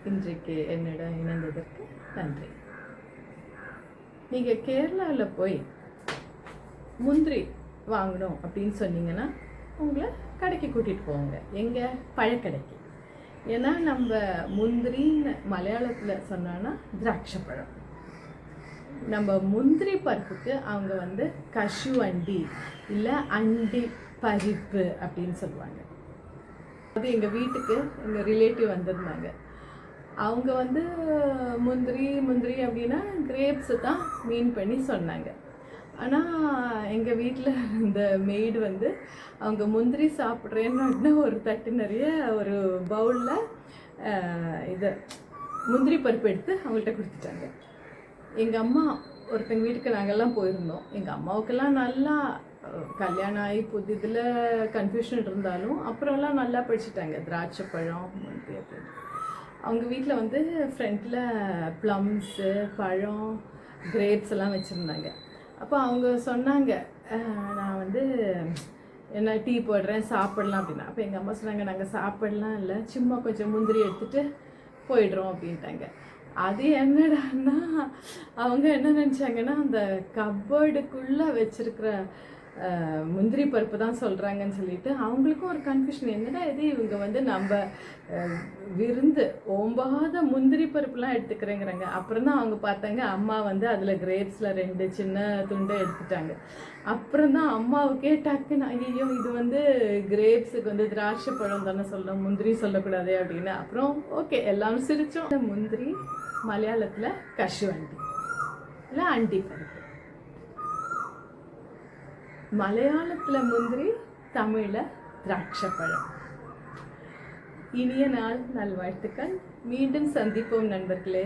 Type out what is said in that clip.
இன்றைக்கு என்னிடம் இணைந்ததற்கு நன்றி. நீங்கள் கேரளாவில் போய் முந்திரி வாங்கணும் அப்படின்னு சொன்னீங்கன்னா உங்களை கடைக்கு கூட்டிகிட்டு போவாங்க. எங்கே? பழக்கடைக்கு. ஏன்னா நம்ம முந்திரின்னு மலையாளத்தில் சொன்னோன்னா திராட்சை பழம். நம்ம முந்திரி பருப்புக்கு அவங்க வந்து கஷு அண்டி இல்லை அண்டி பருப்பு அப்படின்னு சொல்லுவாங்க. அது எங்கள் வீட்டுக்கு எங்கள் ரிலேட்டிவ் வந்திருந்தாங்க. அவங்க வந்து முந்திரி அப்படின்னா கிரேப்ஸு தான் மீன் பண்ணி சொன்னாங்க. ஆனால் எங்கள் வீட்டில் இந்த மெய்டு வந்து அவங்க முந்திரி சாப்பிட்றேன்னு ஒரு தட்டு நிறைய ஒரு பவுலில் இது முந்திரி பருப்பு எடுத்து அவங்கள்ட்ட கொடுத்துட்டாங்க. எங்கள் அம்மா ஒருத்தங்க வீட்டுக்கு நாங்கள்லாம் போயிருந்தோம். எங்கள் அம்மாவுக்கெல்லாம் நல்லா கல்யாணம் ஆகி புதிதில் கன்ஃபியூஷன் இருந்தாலும் அப்புறம்லாம் நல்லா படிச்சுட்டாங்க. திராட்சை பழம் முந்திரி அப்படின்னு. அவங்க வீட்டில் வந்து ஃப்ரண்ட்டில் ப்ளம்ஸு பழம் கிரேப்ஸ் எல்லாம் வச்சுருந்தாங்க. அப்போ அவங்க சொன்னாங்க, நான் வந்து என்ன டீ போடுறேன் சாப்பிடலாம் அப்படின்னா. அப்போ எங்கள் அம்மா சொன்னாங்க, நாங்கள் சாப்பிடலாம் இல்லை, சும்மா கொஞ்சம் முந்திரி எடுத்துகிட்டு போயிடுறோம் அப்படின்ட்டாங்க. அது என்னடான்னா அவங்க என்ன நினச்சாங்கன்னா அந்த கப்பர்டுக்குள்ளே வச்சுருக்கிற முந்திரி பருப்பு தான் சொல்கிறாங்கன்னு சொல்லிட்டு அவங்களுக்கும் ஒரு கன்ஃபியூஷன். என்னடா இது இவங்க வந்து நம்ம விருந்து ஓம்பாத முந்திரி பருப்புலாம் எடுத்துக்கிறேங்கிறாங்க. அப்புறம் தான் அவங்க பார்த்தாங்க அம்மா வந்து அதில் கிரேப்ஸில் 2 சின்ன துண்டை எடுத்துட்டாங்க. அப்புறம் தான் அம்மாவுக்கே டக்குன்னு ஐயோ இது வந்து கிரேப்ஸுக்கு வந்து திராட்சை பழம் தானே சொல்லணும், முந்திரி சொல்லக்கூடாது அப்படின்னு. அப்புறம் ஓகே எல்லாரும் சிரித்தோம். முந்திரி மலையாளத்தில் கஷு அண்டி இல்லை அண்டி பருப்பு. மலையாளத்தில் முந்திரி, தமிழில் திராட்சை பழம். இனிய நாள் நல்வாழ்த்துக்கள். மீண்டும் சந்திப்போம் நண்பர்களே.